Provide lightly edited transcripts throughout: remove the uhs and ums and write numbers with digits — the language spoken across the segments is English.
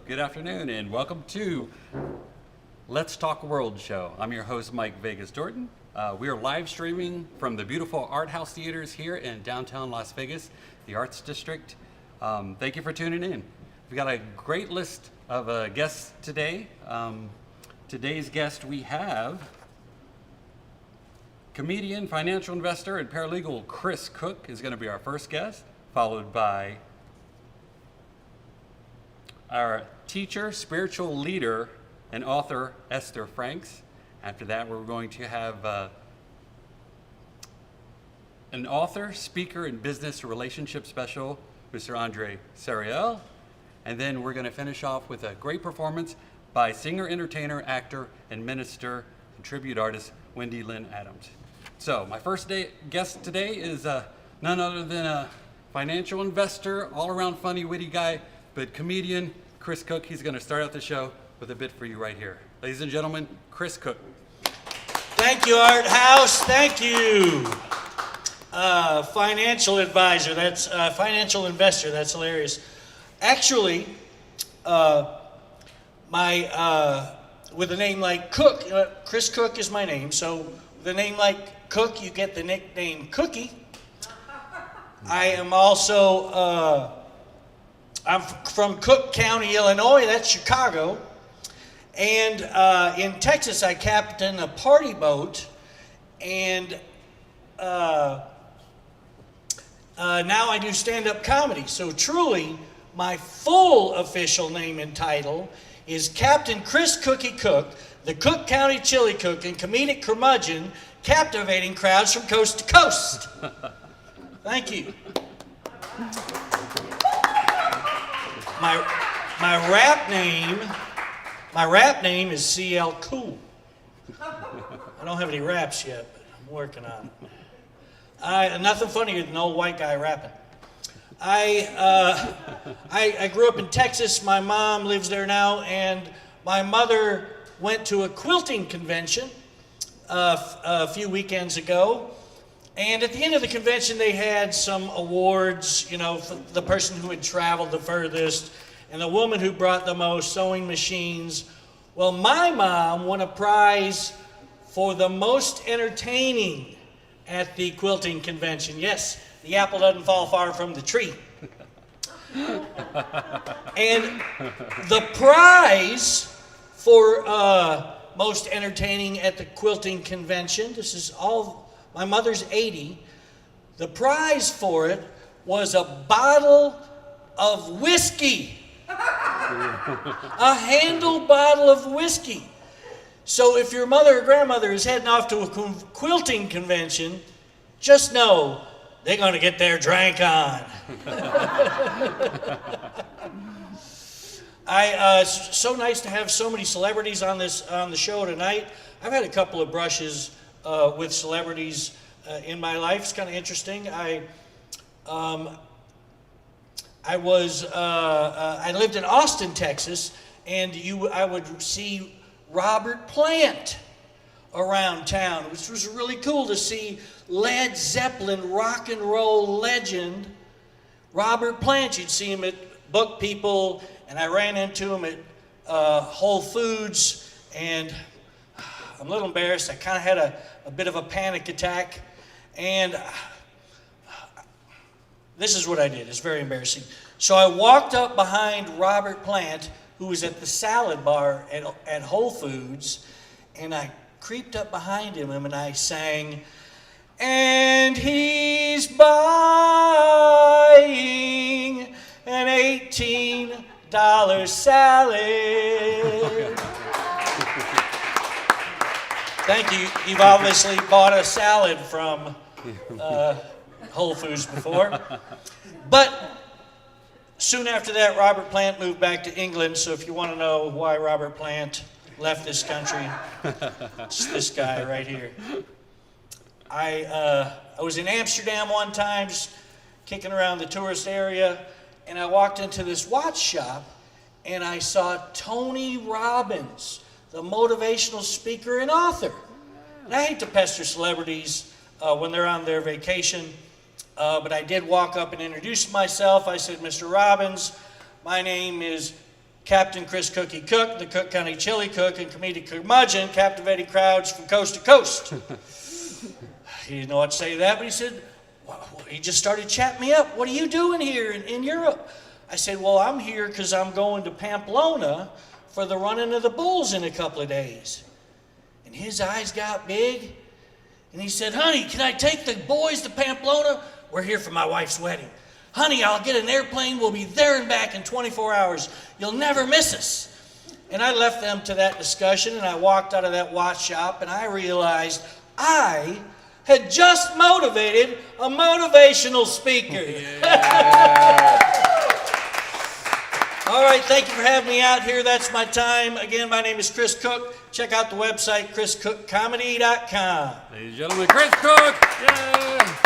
good afternoon, and welcome to Let's Talk World Show. I'm your host, Mike Vegas Dorton. We are live streaming from the beautiful Art House Theaters here in downtown Las Vegas, the Arts District. Thank you for tuning in. We've got a great list of guests today. Today's guest we have comedian, financial investor, and paralegal Chris Cook is going to be our first guest, followed by our teacher, spiritual leader, and author Esther Franks. After that, we're going to have an author, speaker, and business relationship special, Mr. Serraile. And then we're going to finish off with a great performance by singer, entertainer, actor, and minister, and tribute artist, Wendy Lynn Adams. So my first guest today is none other than a financial investor, all-around funny, witty guy, but comedian, Chris Cook. He's going to start out the show with a bit for you right here. Ladies and gentlemen, Chris Cook. Thank you, Art House. Thank you. Financial advisor, that's financial investor. That's hilarious. Actually, with a name like Cook, Chris Cook is my name. So with a name like Cook, you get the nickname Cookie. I am also, I'm from Cook County, Illinois. That's Chicago. And in Texas, I captain a party boat. And now I do stand-up comedy. So truly, my full official name and title is Captain Chris Cookie Cook, the Cook County Chili Cook and comedic curmudgeon, captivating crowds from coast to coast. Thank you. My rap name is CL Cool. I don't have any raps yet, but I'm working on it. Nothing funnier than an old white guy rapping. I grew up in Texas. My mom lives there now, and my mother went to a quilting convention a few weekends ago. And at the end of the convention, they had some awards, you know, for the person who had traveled the furthest and the woman who brought the most sewing machines. Well, my mom won a prize for the most entertaining at the quilting convention. Yes, the apple doesn't fall far from the tree. And the prize for most entertaining at the quilting convention, this is all, my mother's 80, the prize for it was a bottle of whiskey. A handle bottle of whiskey. So if your mother or grandmother is heading off to a quilting convention, just know they're going to get their drank on. So nice to have so many celebrities on the show tonight. I've had a couple of brushes with celebrities in my life. It's kind of interesting. I lived in Austin, Texas, and I would see Robert Plant around town, which was really cool to see Led Zeppelin rock and roll legend Robert Plant. You'd see him at Book People, and I ran into him at Whole Foods, and I'm a little embarrassed. I kind of had a bit of a panic attack, and this is what I did. It's very embarrassing. So I walked up behind Robert Plant, who was at the salad bar at Whole Foods, and I creeped up behind him and I sang, "And he's buying an $18 salad." Thank you. You've obviously bought a salad from Whole Foods before. But soon after that, Robert Plant moved back to England. So if you want to know why Robert Plant left this country, it's this guy right here. I was in Amsterdam one time, just kicking around the tourist area, and I walked into this watch shop, and I saw Tony Robbins, the motivational speaker and author. And I hate to pester celebrities when they're on their vacation, but I did walk up and introduce myself. I said, "Mr. Robbins, my name is Captain Chris Cookie Cook, the Cook County Chili Cook and comedic curmudgeon, captivating crowds from coast to coast. He didn't know what to say to that, but he said, well, he just started chatting me up. What are you doing here in Europe? I said, well, I'm here because I'm going to Pamplona for the running of the bulls in a couple of days. And his eyes got big, and he said, honey, can I take the boys to Pamplona? We're here for my wife's wedding. Honey, I'll get an airplane. We'll be there and back in 24 hours. You'll never miss us. And I left them to that discussion, and I walked out of that watch shop, and I realized I had just motivated a motivational speaker. Yeah. All right, thank you for having me out here. That's my time. Again, my name is Chris Cook. Check out the website, chriscookcomedy.com. Ladies and gentlemen, Chris Cook. Yeah.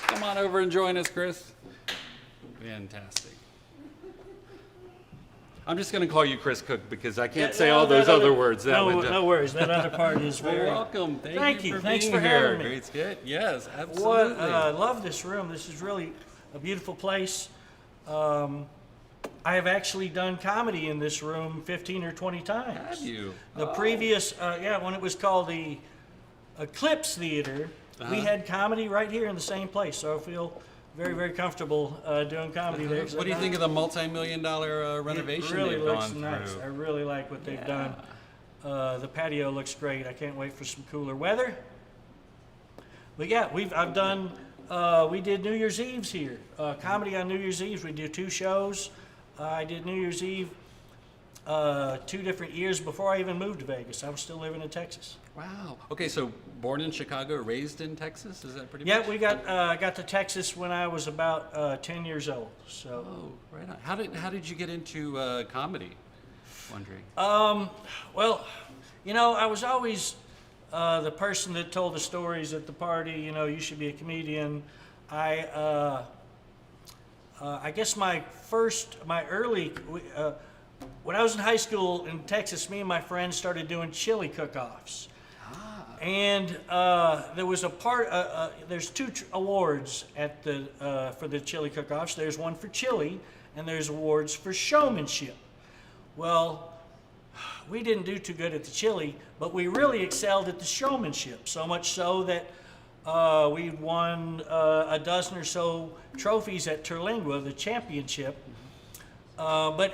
Come on over and join us, Chris. Fantastic. I'm just going to call you Chris Cook because I can't say all those other words. No worries. That other part is Well, very... welcome. Thank you. For Thanks being for here. having me. Great skit. Yes, absolutely. I love this room. This is really a beautiful place. I have actually done comedy in this room 15 or 20 times. Have you? The previous, when it was called the Eclipse Theater, we had comedy right here in the same place. So I feel very, very comfortable doing comedy there. What do you think of the multi-million-dollar renovation It really they've looks gone nice. through? I really like what they've done. The patio looks great. I can't wait for some cooler weather. But yeah, I've done. We did New Year's Eves here. Comedy on New Year's Eve. We do 2 shows. I did New Year's Eve 2 different years before I even moved to Vegas. I was still living in Texas. Wow. Okay, so born in Chicago, raised in Texas? Is that pretty Yeah, much? we got to Texas when I was about 10 years old. So. Oh, right on. How did you get into comedy? Wondering. Well, I was always the person that told the stories at the party. You should be a comedian. I guess when I was in high school in Texas, me and my friends started doing chili cook-offs. And there was there's 2 awards at for the chili cook-offs. There's one for chili, and there's awards for showmanship. Well, we didn't do too good at the chili, but we really excelled at the showmanship, so much so that we won a dozen or so trophies at Terlingua, the championship. But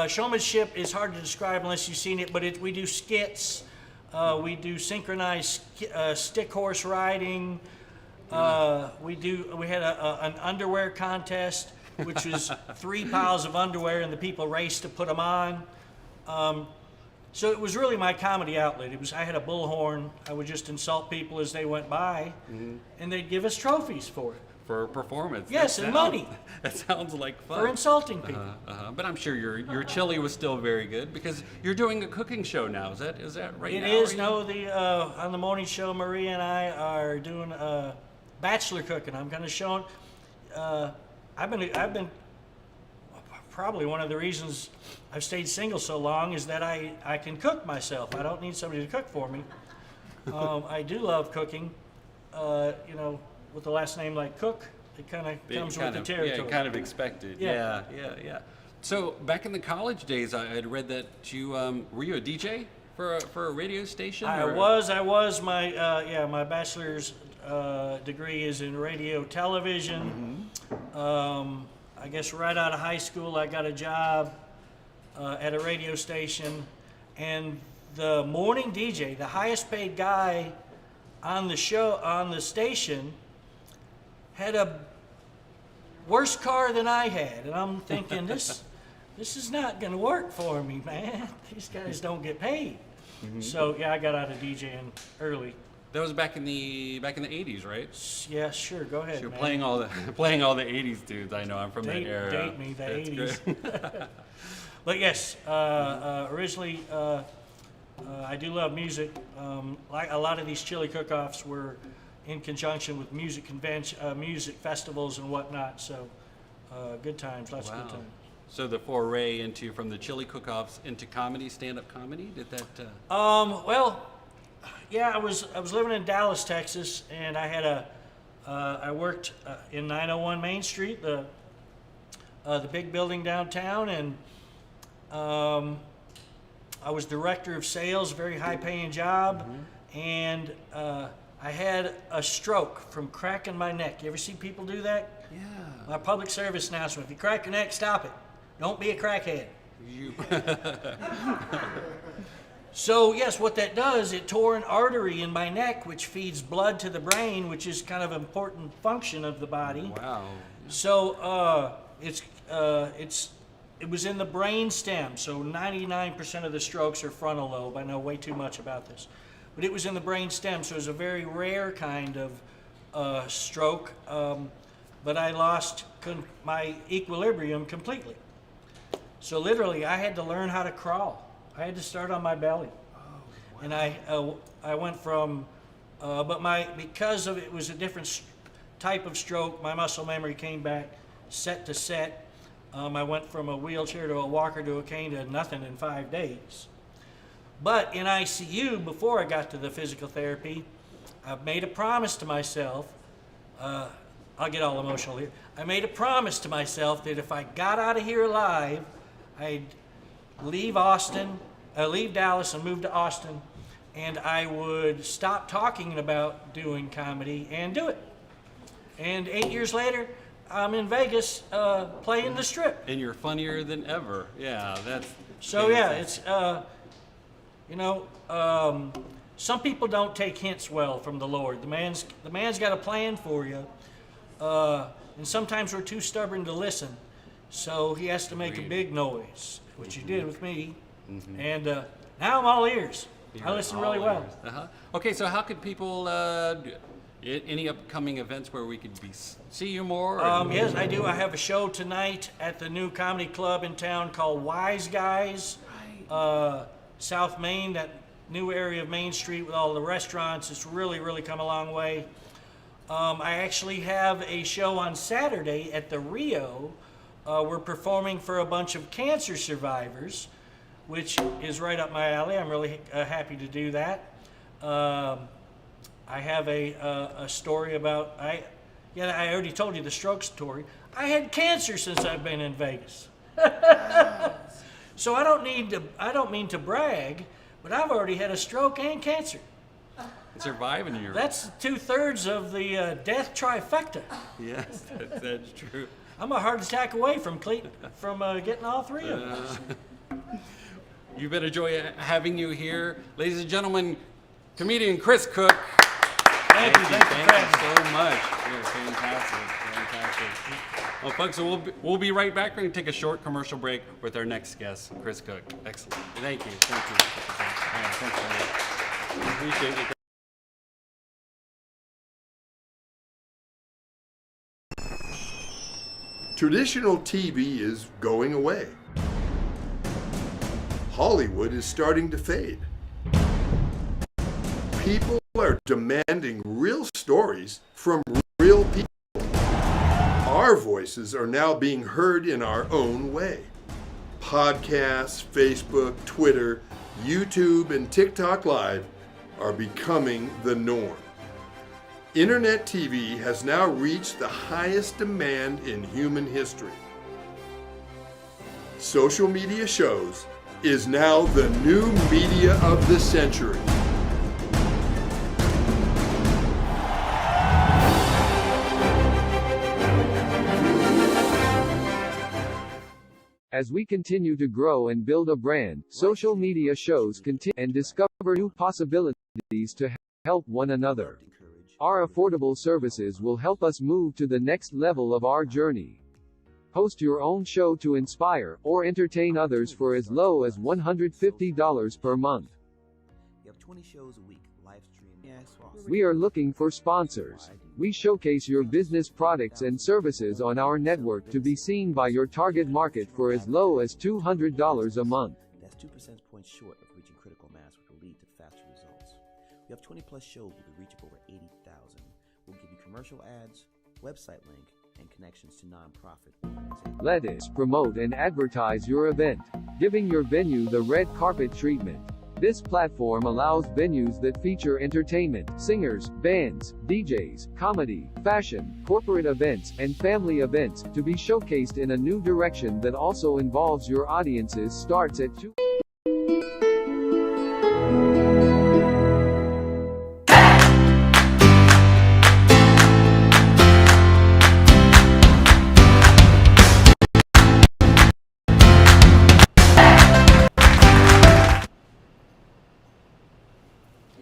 showmanship is hard to describe unless you've seen it, but we do skits, we do synchronized stick horse riding, we had an underwear contest, which was 3 piles of underwear and the people raced to put them on. So it was really my comedy outlet. I had a bullhorn. I would just insult people as they went by, and they'd give us trophies for it. For a performance. Yes, and money. That sounds like fun. For insulting people. But I'm sure your chili was still very good because you're doing a cooking show now. Is that right now? It is. No, on the morning show, Maria and I are doing bachelor cooking. I'm going to show. I've been probably one of the reasons I've stayed single so long is that I can cook myself. I don't need somebody to cook for me. I do love cooking. With the last name like Cook, it kind of comes with the territory. Yeah, kind of expected. Yeah. So back in the college days, I had read that you were you a DJ for a radio station? I was. My bachelor's degree is in radio television. I guess right out of high school, I got a job at a radio station, and the morning DJ, the highest paid guy on the station, had a worse car than I had, and I'm thinking this is not going to work for me, man. These guys don't get paid. So yeah, I got out of DJing early. That was back in the 80s, right? Yeah, sure. Go ahead. So you're man. playing all the 80s dudes. I know I'm from that era. Date me, the That's 80s. great. But yes, originally I do love music. Like a lot of these chili cook-offs were in conjunction with music music festivals and whatnot. So good times, lots of good times. So the foray from the chili cook-offs into comedy, stand-up comedy, did that? Well, yeah, I was living in Dallas, Texas, and I had I worked in 901 Main Street, the the big building downtown, and I was director of sales, very high-paying job, and I had a stroke from cracking my neck. You ever see people do that? Yeah. My public service announcement: if you crack your neck, stop it. Don't be a crackhead. You. So yes, what that does, it tore an artery in my neck, which feeds blood to the brain, which is kind of an important function of the body. Wow. So it was in the brain stem. So 99% of the strokes are frontal lobe. I know way too much about this, but it was in the brain stem. So it was a very rare kind of stroke. But I lost my equilibrium completely. So literally, I had to learn how to crawl. I had to start on my belly. Oh, wow. And I went from, because of it was a different type of stroke, my muscle memory came back set to set. I went from a wheelchair to a walker to a cane to nothing in 5 days. But in ICU, before I got to the physical therapy, I made a promise to myself, I'll get all emotional here. I made a promise to myself that if I got out of here alive, I'd leave Dallas and move to Austin, and I would stop talking about doing comedy and do it. And 8 years later, I'm in Vegas playing the Strip. And you're funnier than ever. Yeah, that's. So yeah, it's some people don't take hints well from the Lord. The man's got a plan for you, and sometimes we're too stubborn to listen. So he has to make a big noise, which he did with me. And now I'm all ears. I listen really well. Okay, so how could people, any upcoming events where we could see you more? Yes, I do. I have a show tonight at the new comedy club in town called Wise Guys, South Main, that new area of Main Street with all the restaurants. It's really, really come a long way. I actually have a show on Saturday at the Rio. We're performing for a bunch of cancer survivors, which is right up my alley. I'm really happy to do that. I have a story about, I already told you the stroke story. I had cancer since I've been in Vegas. So I don't mean to brag, but I've already had a stroke and cancer. Surviving you. That's 2/3 of the death trifecta. Yes, that's true. I'm a heart attack away from getting all three of them. You've been a joy having you here. Ladies and gentlemen, comedian Chris Cook. Thank you so much. You're fantastic. Well, folks, so we'll be right back. We're going to take a short commercial break with our next guest, Chris Cook. Excellent. Thank you. All right, thanks, man. Appreciate it. Traditional TV is going away. Hollywood is starting to fade. People are demanding real stories from real people. Our voices are now being heard in our own way. Podcasts, Facebook, Twitter, YouTube, and TikTok Live are becoming the norm. Internet TV has now reached the highest demand in human history. Social media shows is now the new media of the century. As we continue to grow and build a brand, social media shows continue and discover new possibilities to help one another. Our affordable services will help us move to the next level of our journey. Host your own show to inspire or entertain others for as low as $150 per month. You have 20 shows a week, live stream. We are looking for sponsors. We showcase your business products and services on our network to be seen by your target market for as low as $200 a month. That's 2 percentage points short of reaching critical mass, which will lead to faster results. We have 20 plus shows with a reach of over 80,000. We'll give you commercial ads, website link, and connections to nonprofit organizations. Let us promote and advertise your event, giving your venue the red carpet treatment. This platform allows venues that feature entertainment, singers, bands, DJs, comedy, fashion, corporate events, and family events to be showcased in a new direction that also involves your audiences. Starts at 2.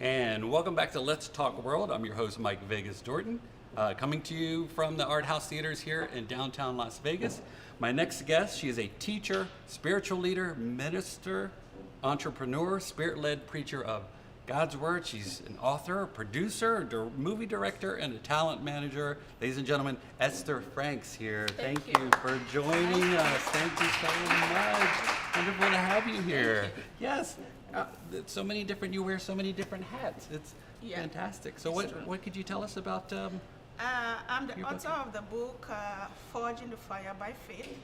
And welcome back to Let's Talk World. I'm your host, Mike Vegas Dorton, coming to you from the Art House Theaters here in downtown Las Vegas. My next guest, she is a teacher, spiritual leader, minister, entrepreneur, spirit-led preacher of God's Word. She's an author, producer, movie director, and a talent manager. Ladies and gentlemen, Esther Franks here. Thank you for joining us. Thank you so much. Wonderful to have you here. Yes. So many different, you wear so many different hats. It's fantastic. So what could you tell us about I'm the your author book? of the book, Forging the Fire by Faith.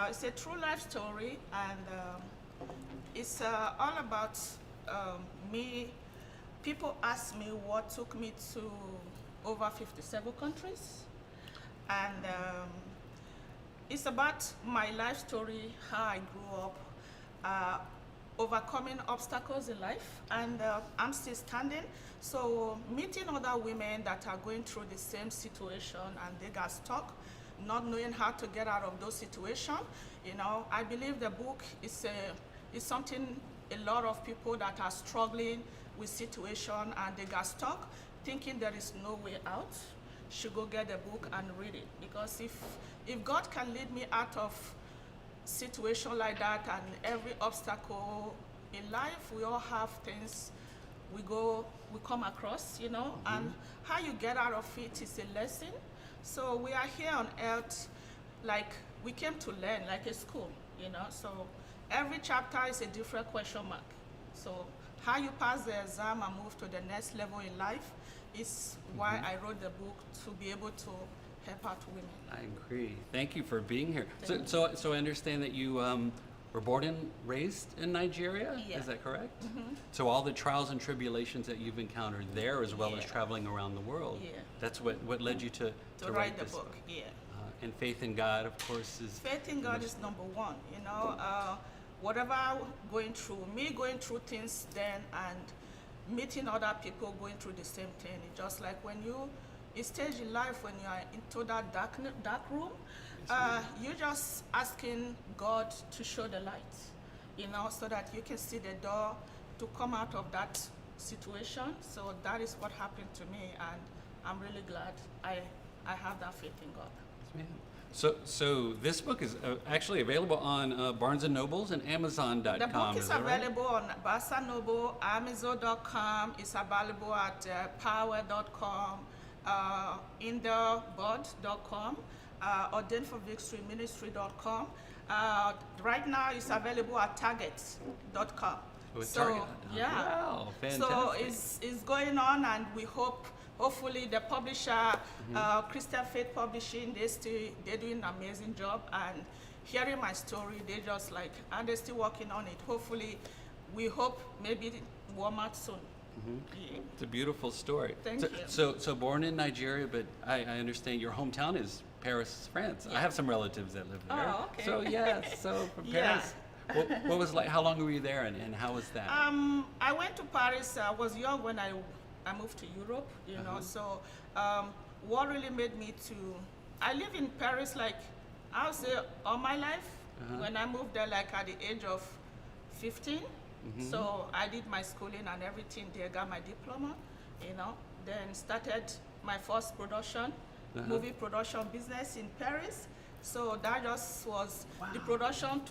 It's a true life story, and it's all about me. People ask me what took me to over 57 countries. And it's about my life story, how I grew up, overcoming obstacles in life, and I'm still standing. So meeting other women that are going through the same situation and they got stuck, not knowing how to get out of those situations. You know, I believe the book is something a lot of people that are struggling with situation and they got stuck, thinking there is no way out, should go get the book and read it. Because if God can lead me out of situation like that and every obstacle in life, we all have things we come across, you know, and how you get out of it is a lesson. So we are here on earth, like we came to learn, like a school, you know. So every chapter is a different question mark. So how you pass the exam and move to the next level in life is why I wrote the book, to be able to help out women. I agree. Thank you for being here. So I understand that you were born and raised in Nigeria. Yeah. Is that correct? So all the trials and tribulations that you've encountered there, as well as traveling around the world, that's what led you to write the this book. Yeah. And faith in God, of course, is Faith in God is number one. You know, whatever going through things then, and meeting other people going through the same thing. It's just like when a stage in life when you are into that dark room, you're just asking God to show the light, you know, so that you can see the door to come out of that situation. So that is what happened to me, and I'm really glad I have that faith in God. So this book is actually available on Barnes & Nobles and Amazon.com. The book is that right? available on Barnes & Noble, Amazon.com. It's available at power.com, intheboard.com, ordainedforvictoryministry.com. Right now it's available at target.com. Target. Yeah. Wow, fantastic. So it's going on, and we hopefully the publisher, Christian Faith Publishing, they're doing an amazing job, and hearing my story, they just like, and they're still working on it. Hopefully, we hope maybe Walmart soon. Yeah. It's a beautiful story. Thank you. So born in Nigeria, but I understand your hometown is Paris, France. I have some relatives that live there. Oh, okay. So so from Yeah. Paris. What was like? How long were you there, and how was that? I went to Paris. I was young when I moved to Europe, you know. So what really made me I live in Paris like I'll say all my life. When I moved there, like at the age of 15. So I did my schooling and everything there, got my diploma, you know. Then started my first production, movie production business in Paris. So that just was, the production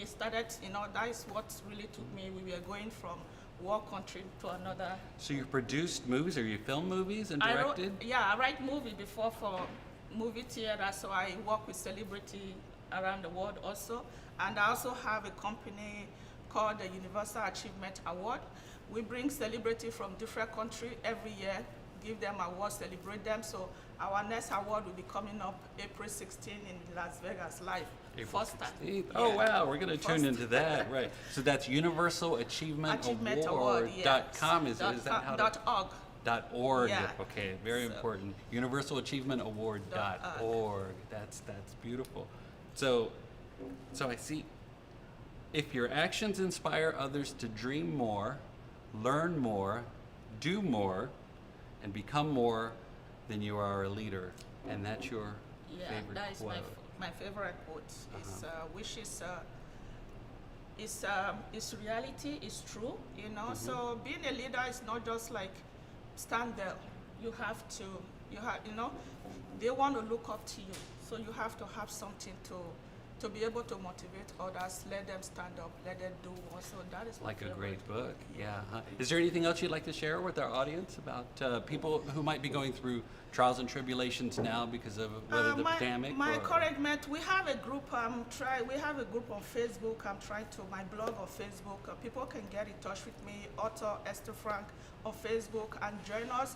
started, you know, that is what really took me. We were going from one country to another. So you produced movies, or you filmed movies and directed? I write movie before for movie theater, so I work with celebrity around the world also. And I also have a company called the Universal Achievement Award. We bring celebrity from different countries every year, give them awards, celebrate them. So Our next award will be coming up April 16 in Las Vegas live. April First time. 16th. Oh, Yeah. wow, we're going to tune First. into that, right. So that's Universal Achievement Award yes. .com. Is that how to? .org. .org. Yeah. Okay, very So- important. Universal Achievement Award .org. That's beautiful. So I see. If your actions inspire others to dream more, learn more, do more, and become more, then you are a leader. And that's your favorite That is quote. my favorite quote. It's, which is reality, is true, you know. So being a leader is not just like stand there. You have, you know, they want to look up to you. So you have to have something to be able to motivate others, let them stand up, let them do more. So that is my Like a favorite. great book, yeah. Is there anything else you'd like to share with our audience about people who might be going through trials and tribulations now because of whether the pandemic? My or, encouragement, we have a group. We have a group on Facebook. I'm trying to my blog on Facebook. People can get in touch with me, author Esther Frank, on Facebook, and join us.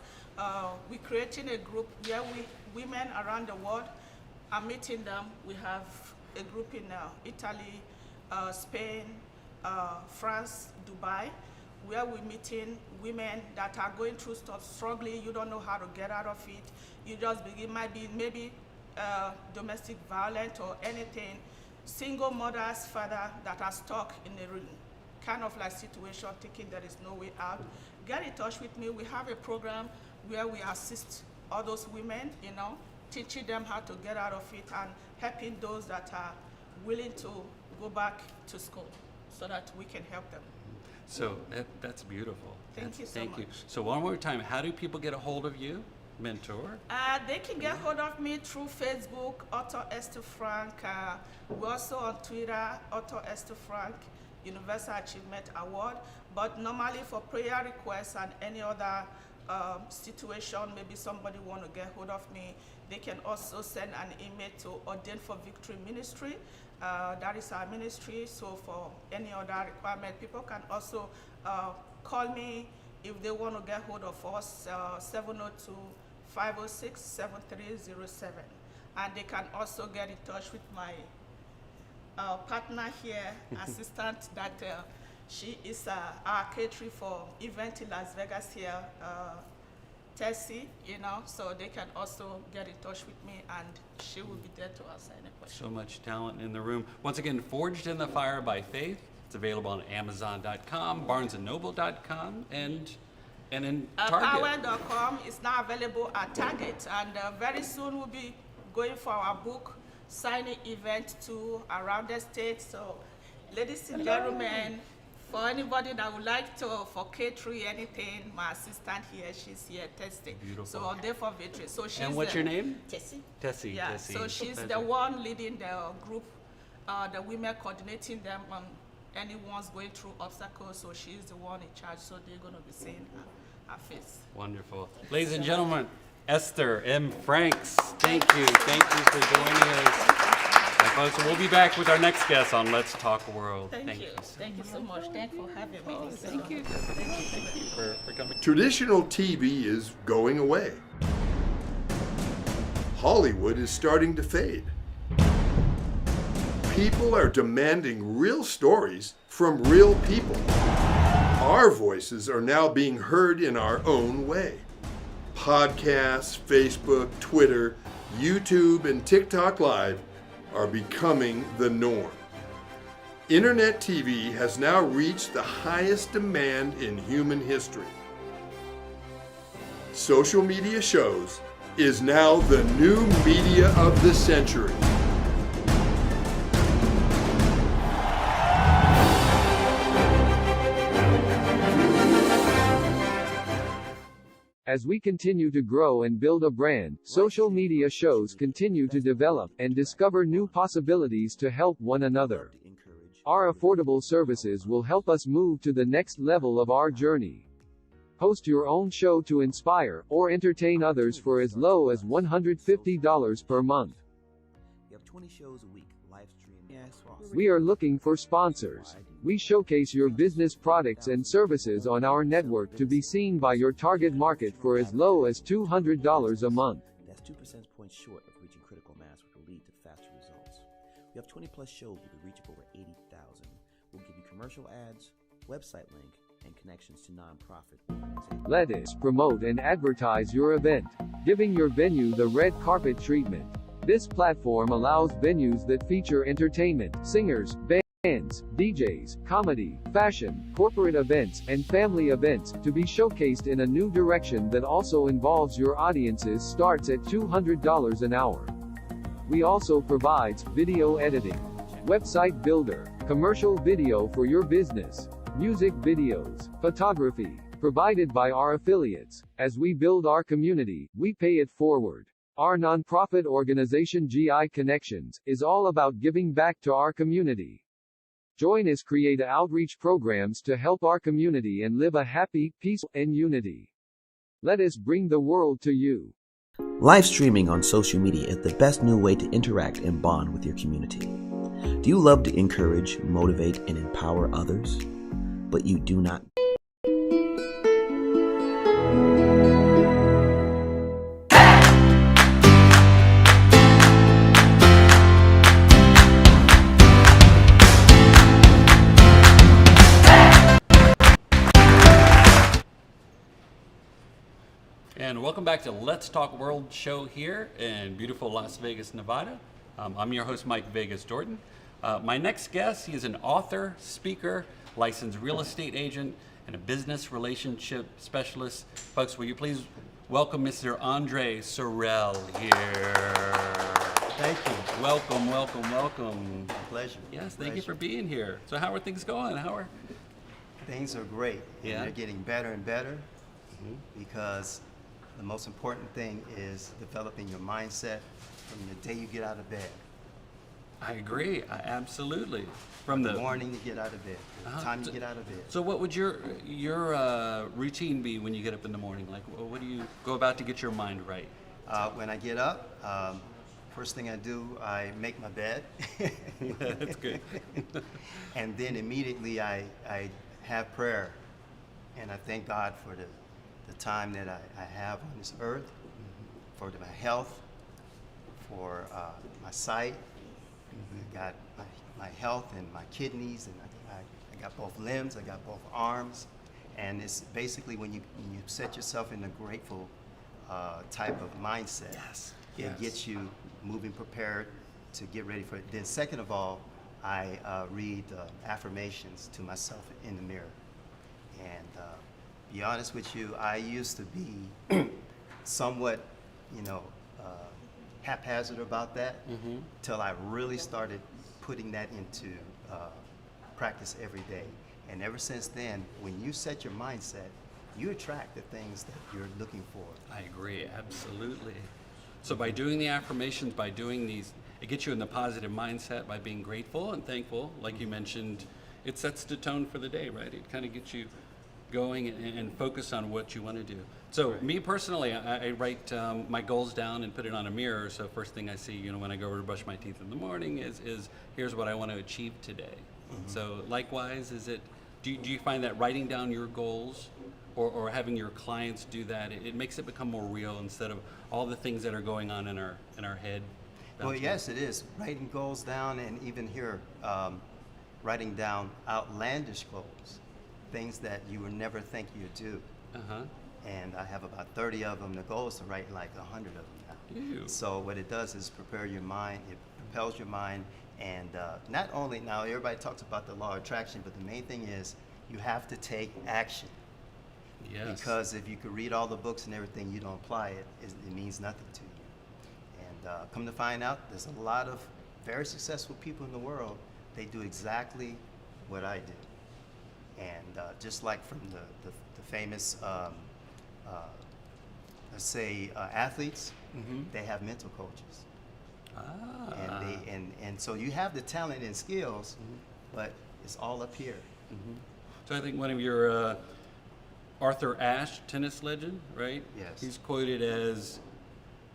We're creating a group where women around the world are meeting them. We have a group in Italy, Spain, France, Dubai, where we're meeting women that are going through stuff, struggling. You don't know how to get out of it. You just begin, might be maybe domestic violence or anything. Single mothers, father that are stuck in a kind of like situation, thinking there is no way out. Get in touch with me. We have a program where we assist all those women, you know, teaching them how to get out of it and helping those that are willing to go back to school so that we can help them. So that's beautiful. Thank you so Thank you. much. So one more time, how do people get a hold of you, mentor? They can get hold of me through Facebook, Author Esther Frank. We're also on Twitter, Author Esther Frank, Universal Achievement Award. But normally for prayer requests and any other situation, maybe somebody want to get hold of me, they can also send an email to Ordained for Victory Ministry. That is our ministry. So for any other requirement, people can also call me if they want to get hold of us, 702-506-7307. And they can also get in touch with my partner here, assistant, that she is our catering for event in Las Vegas here, Tessie, you know, so they can also get in touch with me and she will be there to answer any questions. So much talent in the room. Once again, Forged in the Fire by Faith. It's available on Amazon.com, BarnesandNoble.com, and in Target. Power.com is now available at Target, and very soon we'll be going for our book signing event too around the state. So, ladies and gentlemen, for anybody that would like to, for catering, anything, my assistant here, she's here testing. Beautiful. So, on day for victory. So she's And what's your name? Tessie. Tessie. Yeah, Tessie. so she's That's the it. one leading the group, the women coordinating them on anyone's going through obstacles. So she's the one in charge. So they're going to be seeing her face. Wonderful. Ladies and gentlemen, Esther M. Franks, thank you. Thank you for joining us. And folks, we'll be back with our next guest on Let's Talk World. Thank you. Thank you so much. Thank you for having me. Thank you. Thank you for coming. Traditional TV is going away. Hollywood is starting to fade. People are demanding real stories from real people. Our voices are now being heard in our own way. Podcasts, Facebook, Twitter, YouTube, and TikTok Live are becoming the norm. Internet TV has now reached the highest demand in human history. Social media shows is now the new media of the century. As we continue to grow and build a brand, social media shows continue to develop and discover new possibilities to help one another. Our affordable services will help us move to the next level of our journey. Host your own show to inspire or entertain others for as low as $150 per month. You have 20 shows a week, live stream. We are looking for sponsors. We showcase your business products and services on our network to be seen by your target market for as low as $200 a month. That's 2 percentage points short of reaching critical mass, which will lead to faster results. We have 20 plus shows with a reach of over 80,000. We'll give you commercial ads, website link, and connections to nonprofit organizations. Let us promote and advertise your event, giving your venue the red carpet treatment. This platform allows venues that feature entertainment, singers, bands, DJs, comedy, fashion, corporate events, and family events to be showcased in a new direction that also involves your audiences. Starts at $200 an hour. We also provides video editing, website builder, commercial video for your business, music videos, photography, provided by our affiliates. As we build our community, we pay it forward. Our nonprofit organization GI Connections is all about giving back to our community. Join us create outreach programs to help our community and live a happy, peaceful, and unity. Let us bring the world to you. Live streaming on social media is the best new way to interact and bond with your community. Do you love to encourage, motivate, and empower others, but you do not? And welcome back to Let's Talk World show here in beautiful Las Vegas, Nevada. I'm your host, Mike Vegas Dorton. My next guest, he is an author, speaker, licensed real estate agent, and a business relationship specialist. Folks, will you please welcome Mr. Andre Serraile here. Thank you. Welcome, welcome, welcome. Pleasure. Yes, thank you for being here. So how are things going? Things are great. Yeah. And they're getting better and better because the most important thing is developing your mindset from the day you get out of bed. I agree, absolutely. From the morning you get out of bed, the time you get out of bed. So what would your routine be when you get up in the morning? Like, what do you go about to get your mind right? When I get up, first thing I do, I make my bed. That's good. And then immediately I have prayer. And I thank God for the time that I have on this earth, for my health, for my sight. I got my health and my kidneys, and I got both limbs, I got both arms. And it's basically when you set yourself in a grateful type of mindset, it gets you moving prepared to get ready for it. Then second of all, I read affirmations to myself in the mirror. And be honest with you, I used to be somewhat, haphazard about that till I really started putting that into practice every day. And ever since then, when you set your mindset, you attract the things that you're looking for. I agree, absolutely. So by doing the affirmations, by doing these, it gets you in the positive mindset by being grateful and thankful. Like you mentioned, it sets the tone for the day, right? It kind of gets you going and focus on what you want to do. So me personally, I write my goals down and put it on a mirror. So first thing I see, when I go over to brush my teeth in the morning is here's what I want to achieve today. So likewise, do you find that writing down your goals or having your clients do that, it makes it become more real instead of all the things that are going on in our head? Well, yes, it is. Writing goals down, and even here, writing down outlandish goals, things that you would never think you'd do. And I have about 30 of them. The goal is to write like 100 of them now. Ew. So what it does is prepare your mind, it propels your mind, and not only, now everybody talks about the law of attraction, but the main thing is you have to take action. Yes. Because if you could read all the books and everything, you don't apply it, it means nothing to you. And come to find out, there's a lot of very successful people in the world, they do exactly what I do. And just like from the famous, let's say, athletes, they have mental coaches. And so you have the talent and skills, but it's all up here. So I think one of your Arthur Ashe, tennis legend, right? Yes. He's quoted as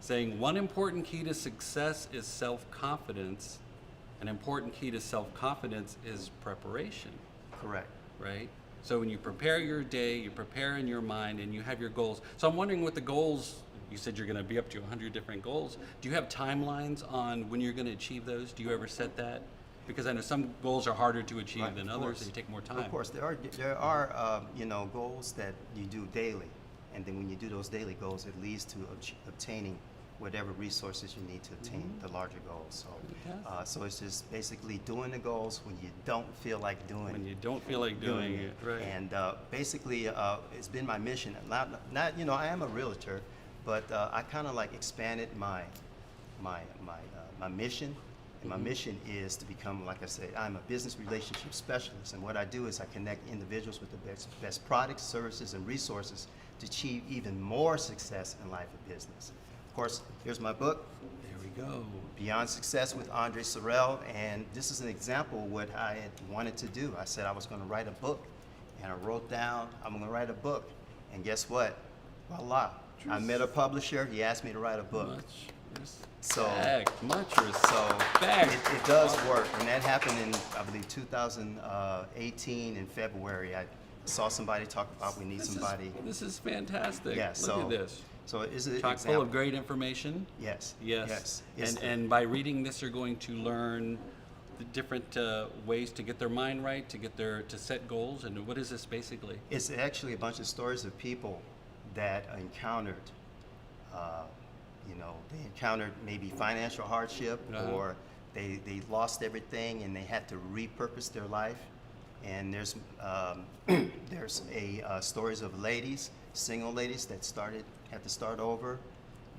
saying, one important key to success is self-confidence. An important key to self-confidence is preparation. Correct. Right? So when you prepare your day, you prepare in your mind, and you have your goals. So I'm wondering what the goals you said you're going to be up to 100 different goals. Do you have timelines on when you're going to achieve those? Do you ever set that? Because I know some goals are harder to achieve Right, than of others, course. and you take more time. Of course, there are goals that you do daily, and then when you do those daily goals, it leads to obtaining whatever resources you need to attain the larger goals. So it's just basically doing the goals when you don't feel like doing When you don't feel like doing it, right? And basically, it's been my mission. Not I am a realtor, but I kind of like expanded my mission. And my mission is to become, like I said, I'm a business relationship specialist. And what I do is I connect individuals with the best products, services, and resources to achieve even more success in life and business. Of course, here's my book, There we go. Beyond Success with Andre Serraile. And this is an example of what I had wanted to do. I said I was going to write a book. And I wrote down, I'm going to write a book. And guess what? Voila. I met a publisher. He asked me to write a book. Much So respect. it does work, and that happened in, I believe, 2018 in February. I saw somebody talk about we need somebody. This is fantastic. Yeah, Look at this. So it's an Chock example. full of great information. Yes. Yes. Yes. And by reading this, they're going to learn the different ways to get their mind right, to set goals. And what is this basically? It's actually a bunch of stories of people that encountered, they encountered maybe financial hardship, or they lost everything and they had to repurpose their life. And there's stories of ladies, single ladies that had to start over,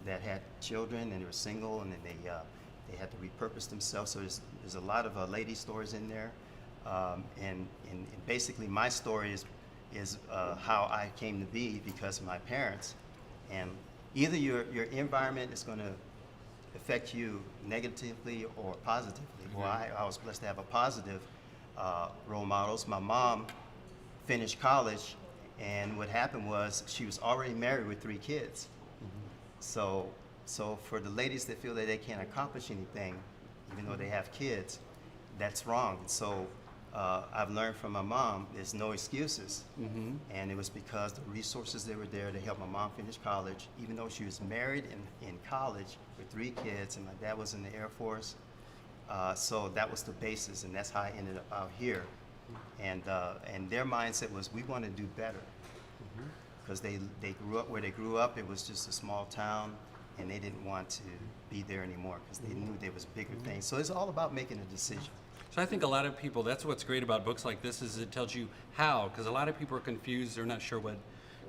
that had children and they were single, and then they had to repurpose themselves. So there's a lot of lady stories in there, and basically my story is how I came to be because of my parents. And either your environment is going to affect you negatively or positively. Well, I was blessed to have a positive role models. My mom finished college, and what happened was she was already married with 3 kids. So for the ladies that feel that they can't accomplish anything, even though they have kids, that's wrong. So I've learned from my mom, there's no excuses. And it was because the resources that were there to help my mom finish college, even though she was married in college with 3 kids, and my dad was in the Air Force. So that was the basis, and that's how I ended up out here. And their mindset was, we want to do better. Because they grew up where they grew up, it was just a small town, and they didn't want to be there anymore because they knew there was bigger things. So it's all about making a decision. So I think a lot of people, that's what's great about books like this, is it tells you how, because a lot of people are confused, they're not sure what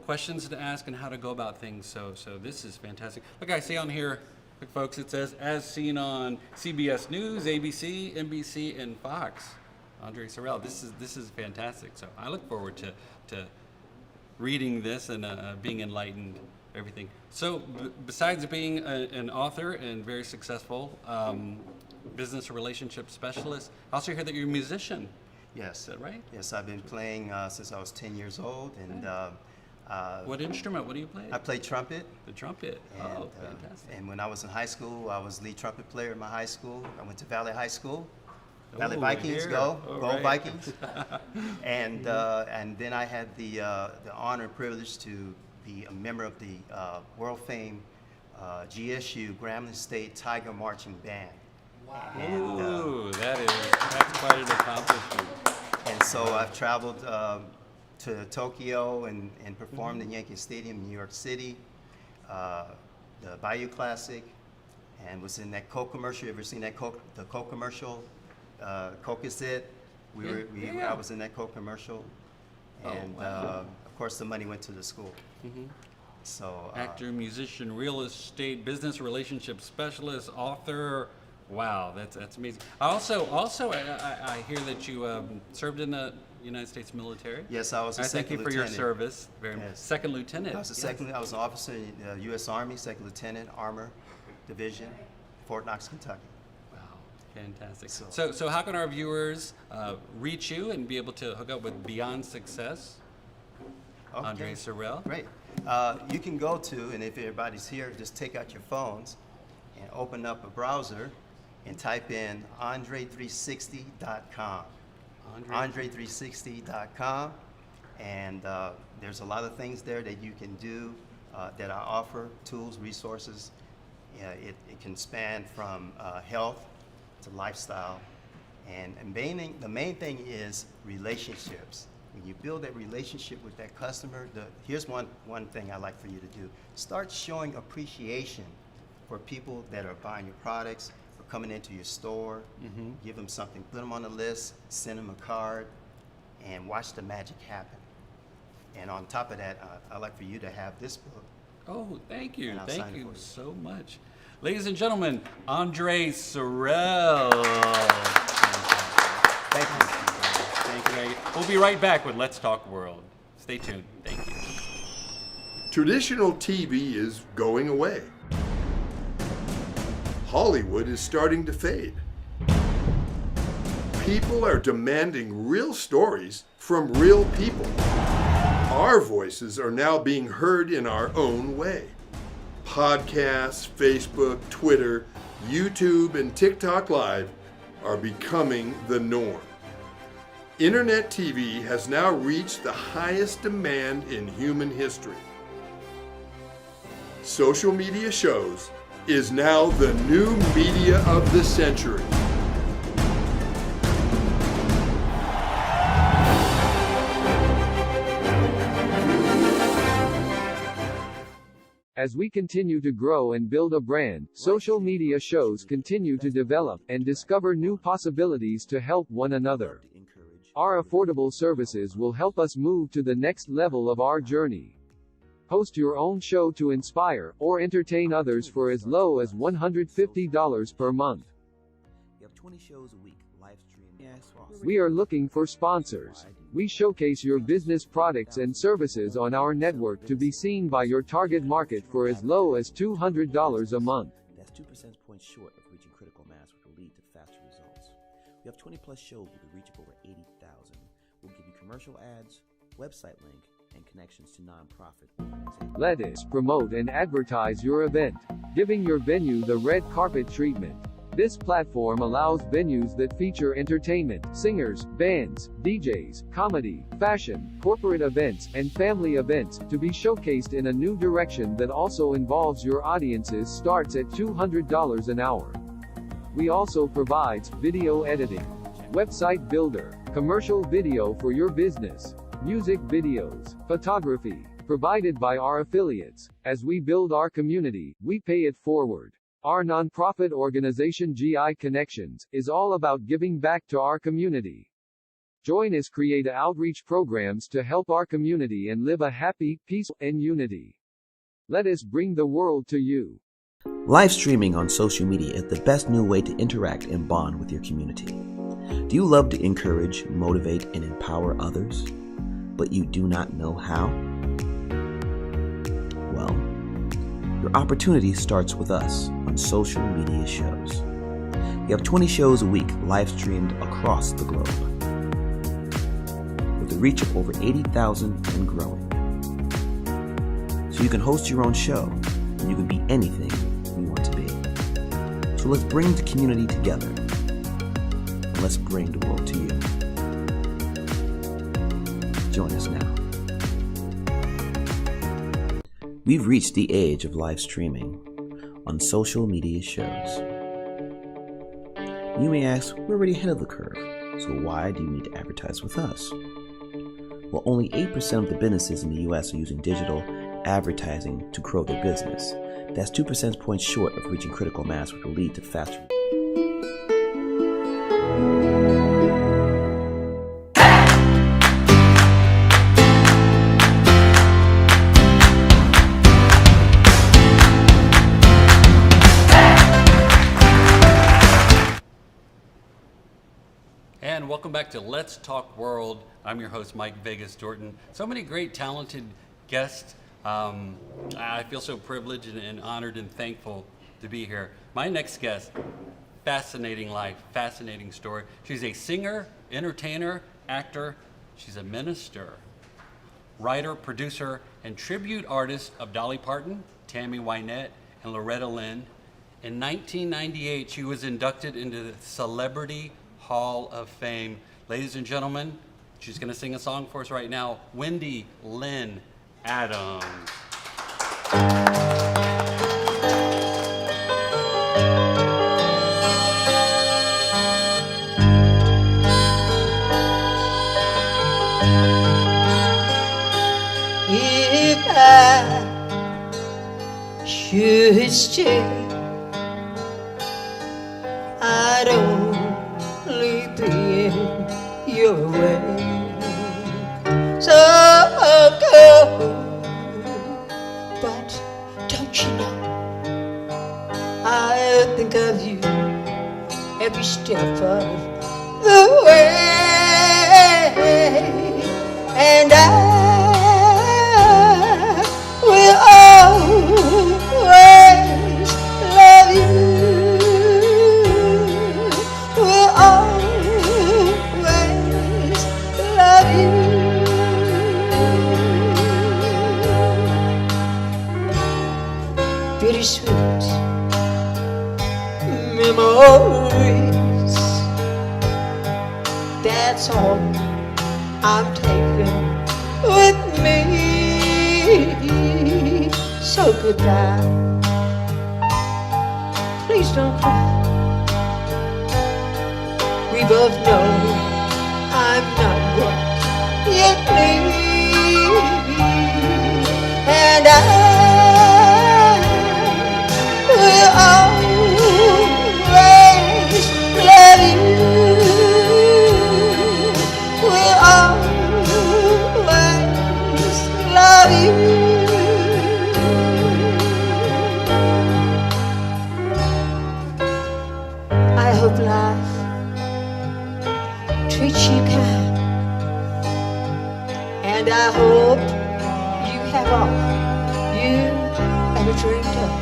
questions to ask and how to go about things. So this is fantastic. Look, I see on here, look, folks, it says, as seen on CBS News, ABC, NBC, and Fox. Andre Serraile, this is fantastic. So I look forward to reading this and being enlightened, everything. So besides being an author and very successful business relationship specialist, I also hear that you're a musician. Yes. Is that right? Yes, I've been playing since I was 10 years old. And What instrument? What do you play? I play trumpet. The trumpet. And, Fantastic. And when I was in high school, I was lead trumpet player in my high school. I went to Valley High School. Valley Oh, Vikings, here. go All go right. Vikings! And then I had the honor and privilege to be a member of the world famed GSU Grambling State Tiger Marching Band. Wow! Ooh, that's quite an accomplishment. And so I've traveled to Tokyo and performed in Yankee Stadium in New York City, the Bayou Classic, and was in that Coke commercial. You ever seen that the Coke commercial? Coke is it. I was in that Coke commercial, and of course the money went to the school. So Actor, musician, real estate, business relationship specialist, author. Wow, that's amazing. Also, I hear that you served in the United States military. Yes, I was a I thank you second for your lieutenant. service. Yes. Second lieutenant. I was I was an officer in the U.S. Army, second lieutenant, Armor Division, Fort Knox, Kentucky. Wow, fantastic. So- So how can our viewers reach you and be able to hook up with Beyond Success? Okay. Andre Serraile. Great. You can go to, and if everybody's here, just take out your phones and open up a browser and type in Andre360.com. Andre360.com. And there's a lot of things there that you can do that I offer, tools, resources. It can span from health to lifestyle. And the main thing is relationships. When you build that relationship with that customer, here's one thing I like for you to do. Start showing appreciation for people that are buying your products or coming into your store. Give them something, put them on the list, send them a card, and watch the magic happen. And on top of that, I'd like for you to have this book. Oh, thank you. And I'll sign Thank it you for you. so much. Ladies and gentlemen, Andre Serraile. Thank you. Thank you, Maggie. We'll be right back with Let's Talk World. Stay tuned. Thank you. Traditional TV is going away. Hollywood is starting to fade. People are demanding real stories from real people. Our voices are now being heard in our own way. Podcasts, Facebook, Twitter, YouTube, and TikTok Live are becoming the norm. Internet TV has now reached the highest demand in human history. Social media shows is now the new media of the century. As we continue to grow and build a brand, social media shows continue to develop and discover new possibilities to help one another. Our affordable services will help us move to the next level of our journey. Host your own show to inspire or entertain others for as low as $150 per month. You have 20 shows a week, live stream. Yes, We are looking for sponsors. We showcase your business products and services on our network to be seen by your target market for as low as $200 a month. That's 2 percentage points short of reaching critical mass, which will lead to faster results. We have 20 plus shows with a reach of over 80,000. We'll give you commercial ads, website link, and connections to nonprofit organizations. Let us promote and advertise your event, giving your venue the red carpet treatment. This platform allows venues that feature entertainment, singers, bands, DJs, comedy, fashion, corporate events, and family events to be showcased in a new direction that also involves your audiences starts at $200 an hour. We also provides video editing, website builder, commercial video for your business, music videos, photography, provided by our affiliates. As we build our community, we pay it forward. Our nonprofit organization GI Connections is all about giving back to our community. Join us create outreach programs to help our community and live a happy, peaceful, and unity. Let us bring the world to you. Live streaming on social media is the best new way to interact and bond with your community. Do you love to encourage, motivate, and empower others, but you do not know how? Well, your opportunity starts with us on social media shows. We have 20 shows a week live streamed across the globe, with a reach of over 80,000 and growing. So you can host your own show, and you can be anything you want to be. So let's bring the community together, and let's bring the world to you. Join us now. We've reached the age of live streaming on social media shows. You may ask, we're already ahead of the curve, so why do you need to advertise with us? Well, only 8% of the businesses in the US are using digital advertising to grow their business. That's 2 percentage points short of reaching critical mass, which will lead to faster. And welcome back to Let's Talk World. I'm your host, Mike Vegas Dorton. So many great, talented guests. I feel so privileged and honored and thankful to be here. My next guest, fascinating life, fascinating story. She's a singer, entertainer, actor. She's a minister, writer, producer, and tribute artist of Dolly Parton, Tammy Wynette, and Loretta Lynn. In 1998, she was inducted into the Celebrity Hall of Fame. Ladies and gentlemen, she's going to sing a song for us right now, Wendy Lynn Adams. If I should stay, I'd only be in your way. So go, but don't you know, I think of you every step of the way, and I will always love you, will always love you. Bittersweet memories, that's all I'm taking with me. So goodbye, please don't cry. We both know I'm not what you need, and I will always love you, will always love you. I hope life treats you kind, and I hope you have all you ever dreamed of.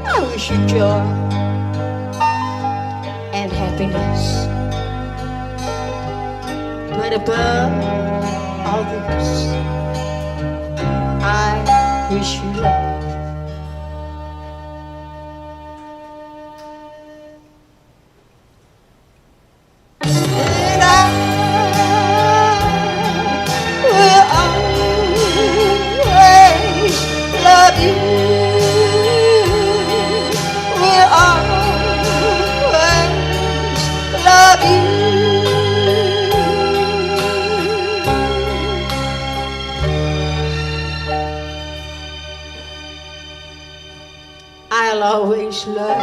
I wish you joy and happiness, but above all this, I wish you love. And I will always love you, will always love you. I'll always love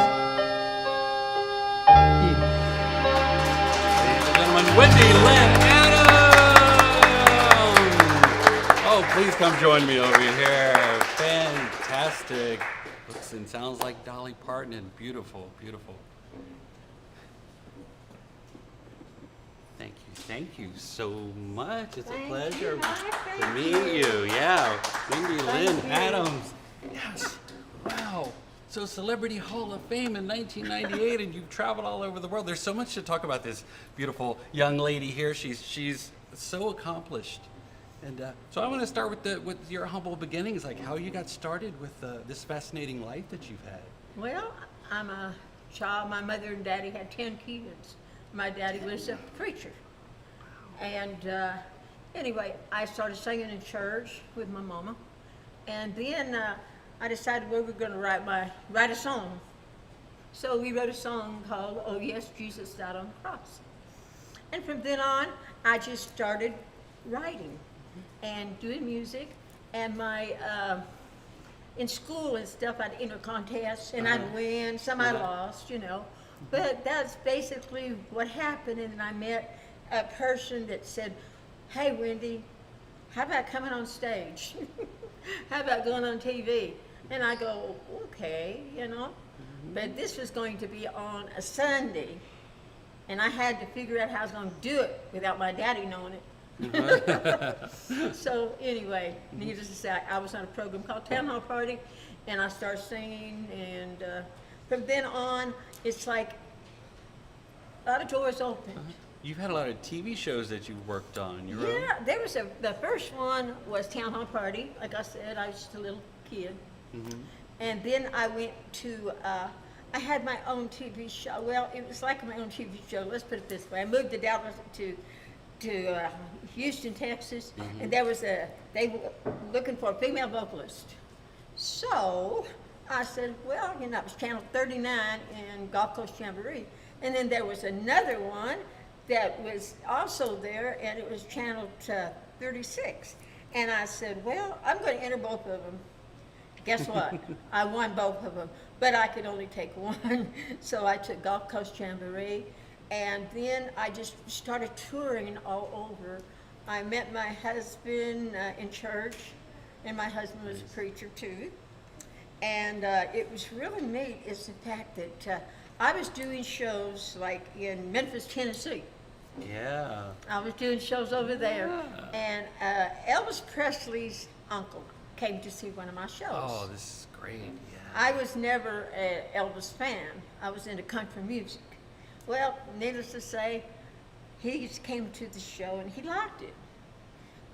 you. Ladies and gentlemen, Wendy, Lynn, Adams! Oh, please come join me over here. Fantastic. Looks and sounds like Dolly Parton, and beautiful, beautiful. Thank you so much. It's a pleasure to meet you. Yeah, Wendy, Lynn, Adams. Yes, wow. So Celebrity Hall of Fame in 1998, and you've traveled all over the world. There's so much to talk about this beautiful young lady here. She's so accomplished. And so I want to start with your humble beginnings, like how you got started with this fascinating life that you've had. Well, I'm a child. My mother and daddy had 10 kids. My daddy was a preacher. And anyway, I started singing in church with my mama. And then I decided we were going to write a song. So we wrote a song called "Oh Yes, Jesus Died on the Cross." And from then on, I just started writing and doing music. And in school and stuff, I'd enter contests and I'd win. Some I lost, you know. But that's basically what happened. And then I met a person that said, "Hey, Wendy, how about coming on stage? How about going on TV?" And I go, "Okay, you know." But this was going to be on a Sunday, and I had to figure out how I was going to do it without my daddy knowing it. So anyway, needless to say, I was on a program called Town Hall Party, and I started singing, and from then on, it's like a lot of doors opened. You've had a lot of TV shows that you've worked on. Yeah, there was the first one was Town Hall Party. Like I said, I was just a little kid. And then I went to, I had my own TV show. Well, it was like my own TV show. Let's put it this way. I moved to Dallas to to Houston, Texas, and they were looking for a female vocalist. So I said, well, you know, it was channel 39 in Gulf Coast Jamboree. And then there was another one that was also there, and it was channel 36. And I said, well, I'm going to enter both of them. Guess what? I won both of them, but I could only take one. So I took Gulf Coast Jamboree, and then I just started touring all over. I met my husband in church, and my husband was a preacher too. And it was really neat is the fact that I was doing shows like in Memphis, Tennessee. Yeah. I was doing shows over there, and Elvis Presley's uncle came to see one of my shows. Oh, this is great. Yeah. I was never an Elvis fan. I was into country music. Well, needless to say, he came to the show and he liked it.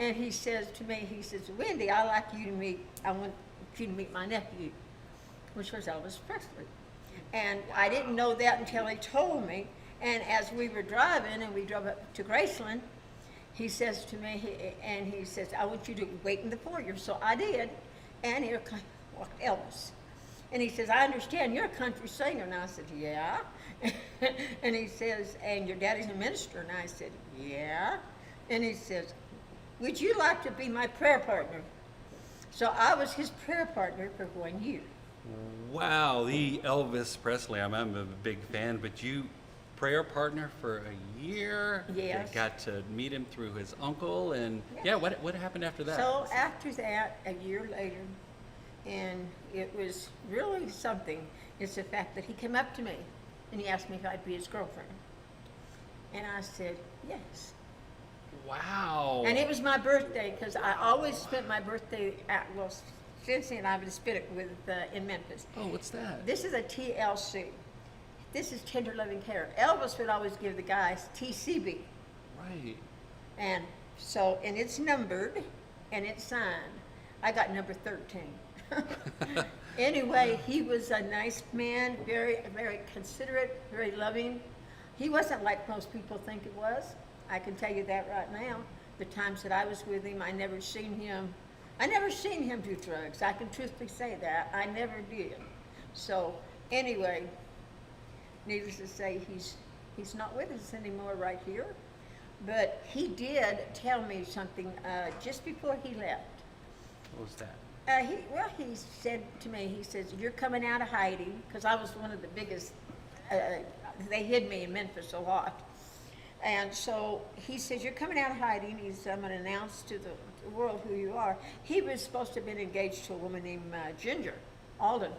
And he says to me, he says, Wendy, I want you to meet my nephew, which was Elvis Presley. And I didn't know that until he told me. And as we were driving and we drove up to Graceland, he says to me, he says, I want you to wait in the foyer. So I did, and here walked Elvis. And he says, I understand you're a country singer. And I said, yeah. And he says, and your daddy's a minister. And I said, yeah. And he says, would you like to be my prayer partner? So I was his prayer partner for 1 year. Wow, the Elvis Presley. I'm a big fan, but you prayer partner for a year. Yes. You got to meet him through his uncle, and yeah, what happened after that? So after that, a year later, and it was really something, is the fact that he came up to me and he asked me if I'd be his girlfriend. And I said, yes. Wow. And it was my birthday, because I always spent my birthday at Cincy, and I would spend it with in Memphis. Oh, what's that? This is a TLC. This is Tender Loving Care. Elvis would always give the guys TCB. Right. And so, and it's numbered and it's signed. I got number 13. Anyway, he was a nice man, very, very considerate, very loving. He wasn't like most people think it was. I can tell you that right now. The times that I was with him, I never seen him do drugs. I can truthfully say that. I never did. So anyway, needless to say, he's not with us anymore right here. But he did tell me something just before he left. What was that? He said to me, he says, you're coming out of hiding, because I was one of the biggest, they hid me in Memphis a lot. And so he says, you're coming out of hiding. I'm going to announce to the world who you are. He was supposed to have been engaged to a woman named Ginger Alden.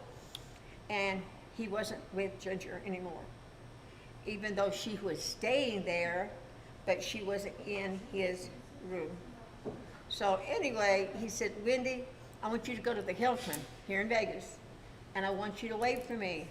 And he wasn't with Ginger anymore, even though she was staying there, but she wasn't in his room. So anyway, he said, Wendy, I want you to go to the Hilton here in Vegas, and I want you to wait for me.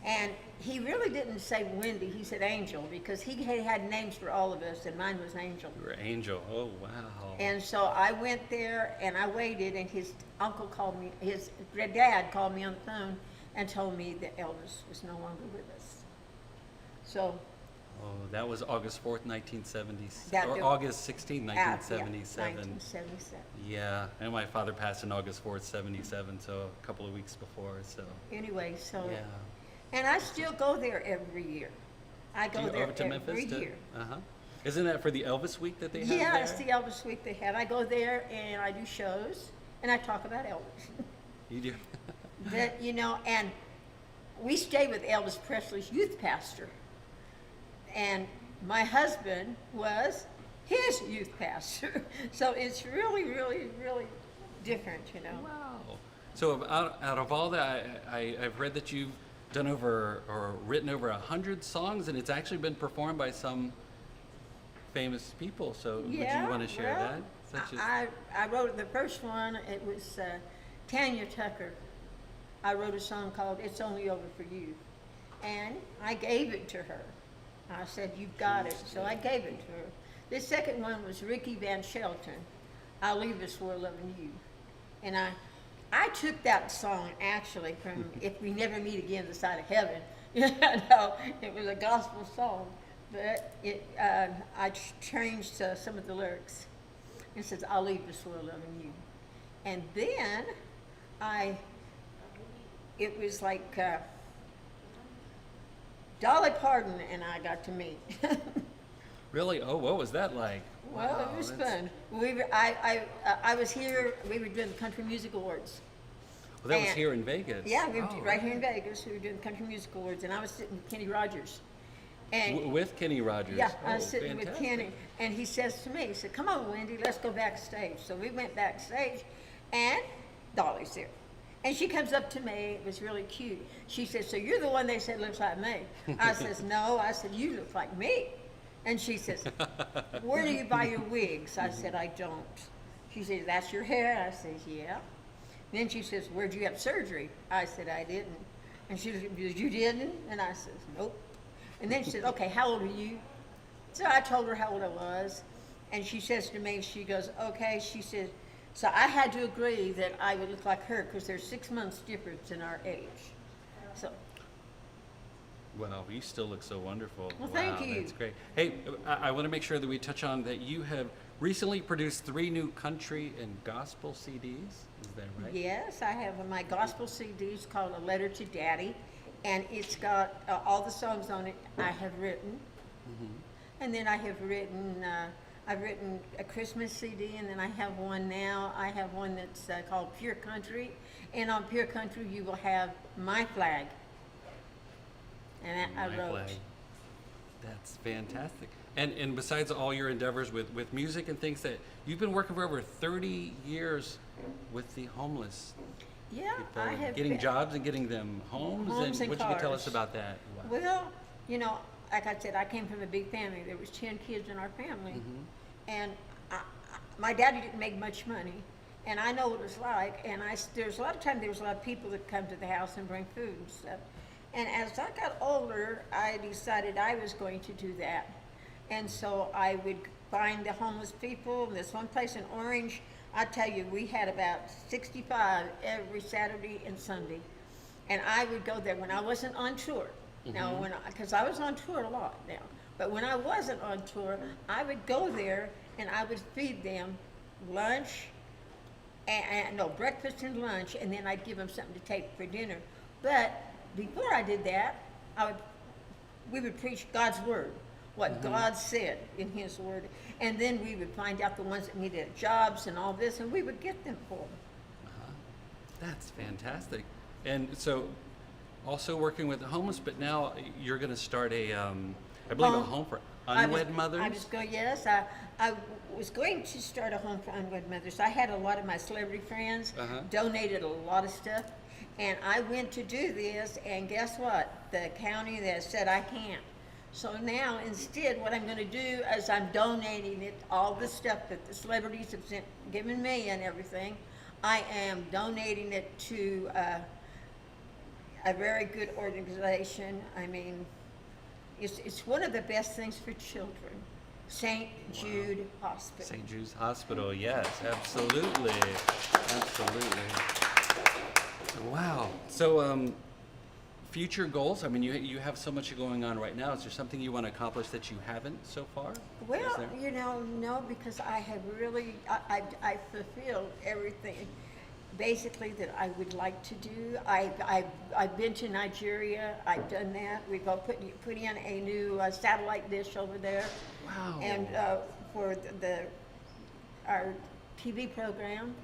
And he really didn't say Wendy, he said Angel, because he had names for all of us, and mine was Angel. You were Angel. Oh, wow. And so I went there, and I waited, and his uncle called me, his dad called me on the phone and told me that Elvis was no longer with us. So. Oh, that was August 4th, 1970, That or do- August 16th, 1977. 1977. Yeah, and my father passed on August 4th, 77, so a couple of weeks before, so. Anyway, so. Yeah. And I still go there every year. I Do go you there over to every Memphis year. Uh-huh. Isn't that for the Elvis week that they have Yeah, there? it's the Elvis week they have. I go there and I do shows and I talk about Elvis. You do? That, you know, and we stay with Elvis Presley's youth pastor. And my husband was his youth pastor. So it's really, really, really different, you know. Wow. So out of all that, I've read that you've done over or written over 100 songs, and it's actually been performed by some famous people. So would you want to share well, that? Such as I wrote the first one. It was Tanya Tucker. I wrote a song called "It's Only Over for You," and I gave it to her. I said, "You've got it," so I gave it to her. The second one was Ricky Van Shelton. "I'll Leave This World Loving You," and I took that song actually from "If We Never Meet Again, the Side of Heaven." You know, it was a gospel song, but I changed some of the lyrics. It says, "I'll leave this world loving you," and then it was like Dolly Parton and I got to meet. Really? Oh, what was that like? Well, Wow, it was that's- fun. I was here. We were doing the Country Music Awards. Well, that was And- here in Vegas. Yeah, we were Oh, right here in Vegas. We were doing the Country Music Awards, and I was sitting with Kenny Rogers. And With Kenny Rogers. yeah, I Oh, was sitting with fantastic. Kenny, and he says to me, he said, "Come on, Wendy, let's go backstage." So we went backstage, and Dolly's there. And she comes up to me, it was really cute. She said, "So you're the one they said looks like me?" I says, "No," I said, "You look like me." And she says, "Where do you buy your wigs?" I said, "I don't." She says, "That's your hair?" I says, "Yeah." Then she says, "Where'd you have surgery?" I said, "I didn't." And she says, "You didn't?" And I says, "Nope." And then she said, "Okay, how old are you?" So I told her how old I was. And she says to me, she goes, "Okay," she said, so I had to agree that I would look like her because there's 6 months difference in our age. So, Wow, you still look so wonderful. Well, wow, thank you. That's great. Hey, I want to make sure that we touch on that you have recently produced 3 new country and gospel CDs. Is that right? yes, I have my gospel CDs called A Letter to Daddy. And it's got all the songs on it I have written. And then I've written a Christmas CD, and then I have one now. I have one that's called Pure Country, and on Pure Country you will have My Flag. And I My wrote. flag. That's fantastic. And besides all your endeavors with music and things, that you've been working for over 30 years with the homeless Yeah, people, I have getting been- jobs and getting them homes. Homes and what you can tell us cars. about that? Wow. Well, you know, like I said, I came from a big family. There was 10 kids in our family, and my daddy didn't make much money, and I know what it was like. And there's a lot of times there was a lot of people that come to the house and bring food and stuff. And as I got older, I decided I was going to do that, and so I would find the homeless people. There's one place in Orange. I tell you, we had about 65 every Saturday and Sunday, and I would go there when I wasn't on tour. Now, because I was on tour a lot now, but when I wasn't on tour, I would go there and I would feed them lunch, breakfast and lunch, and then I'd give them something to take for dinner. But before I did that, we would preach God's word, what God said in His word, and then we would find out the ones that needed jobs and all this, and we would get them for them. That's fantastic. And so, also working with the homeless, but now you're going to start a home for unwed mothers. I was going to start a home for unwed mothers. I had a lot of my celebrity friends donated a lot of stuff, and I went to do this, and guess what? The county that said I can't. So now, instead, what I'm going to do is I'm donating it, all the stuff that the celebrities have given me and everything. I am donating it to a very good organization. I mean, it's one of the best things for children. St. Jude Hospital. St. Jude's Hospital, yes, absolutely. Absolutely. Wow. So, future goals? I mean, you have so much going on right now. Is there something you want to accomplish that you haven't so far? Well, you know, no, because I have really, I fulfilled everything basically that I would like to do. I've been to Nigeria. I've done that. We've all put in a new satellite dish over there. Wow. And for our TV program.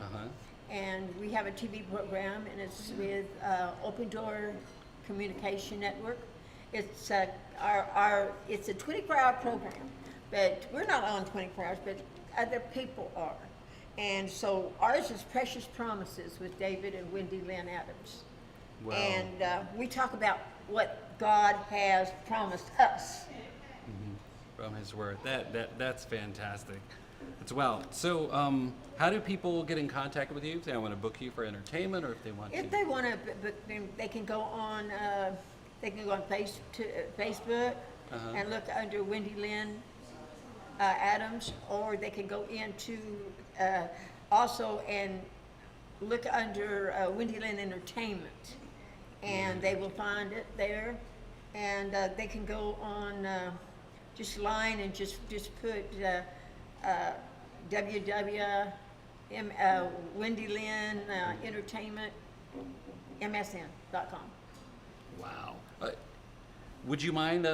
And we have a TV program, and it's with Open Door Communication Network. It's it's a 24-hour program, but we're not on 24 hours, but other people are. And so ours is Precious Promises with David and Wendy Lynn Adams. Wow. And we talk about what God has promised us. From His Word. That's fantastic. That's wow. So, how do people get in contact with you if they want to book you for entertainment, or if they want If to? they want to book them, they can go on Facebook and look under Wendy Lynn Adams, or they can go into also and look under Wendy Lynn Entertainment, and they will find it there. And they can go on just line and just put Wendy Lynn Entertainment MSN.com. Wow. Would you mind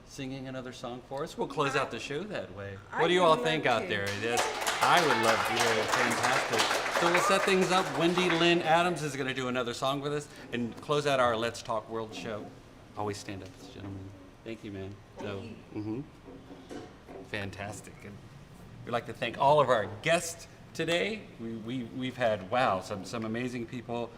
singing another song for us? We'll close out the show that way. What do you all think out there? Yes, I would love to hear it. Fantastic. So we'll set things up. Wendy Lynn Adams is going to do another song with us and close out our Let's Talk World show. Always stand up, gentlemen. Thank you, man. Fantastic. And we'd like to thank all of our guests today. We've had, wow, some amazing people.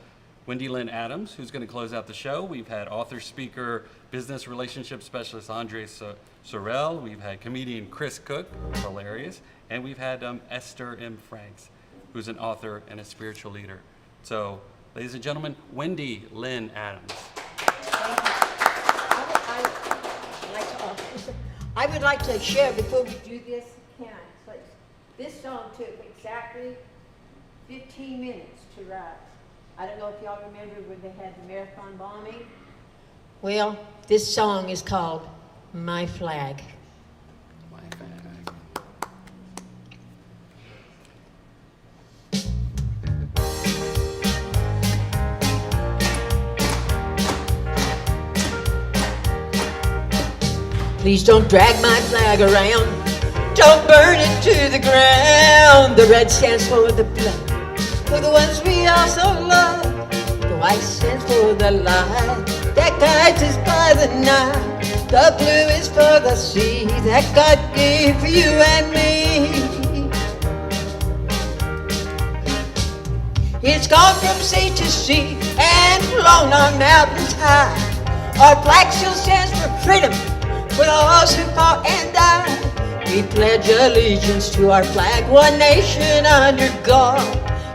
Wendy Lynn Adams, who's going to close out the show. We've had author, speaker, business relationship specialist Andre Serraile. We've had comedian Chris Cook, hilarious. And we've had Esther M. Franks, who's an author and a spiritual leader. So, ladies and gentlemen, Wendy Lynn Adams. I would like to share before we do this, please. This song took exactly 15 minutes to write. I don't know if y'all remember when they had the marathon bombing. Well, this song is called My Flag. My flag. Please don't drag my flag around. Don't burn it to the ground. The red stands for the blood, for the ones we all so love. The white stands for the light that guides us by the night. The blue is for the sea that God gave for you and me. It's gone from sea to sea and flown on mountains high. Our flag still stands for freedom for those who fought and died. We pledge allegiance to our flag, one nation under God.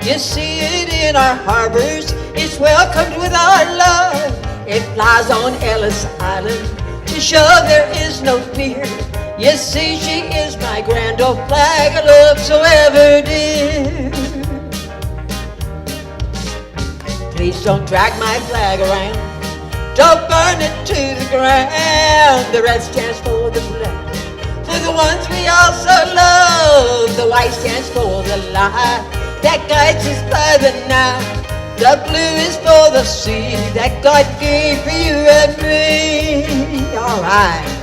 You see it in our harbors, it's welcomed with our love. It flies on Ellis Island to show there is no fear. You see, she is my grand old flag, I love so ever dear. Please don't drag my flag around. Don't burn it to the ground. The red stands for the blood, for the ones we all so love. The white stands for the light that guides us by the night. The blue is for the sea that God gave for you and me. All right.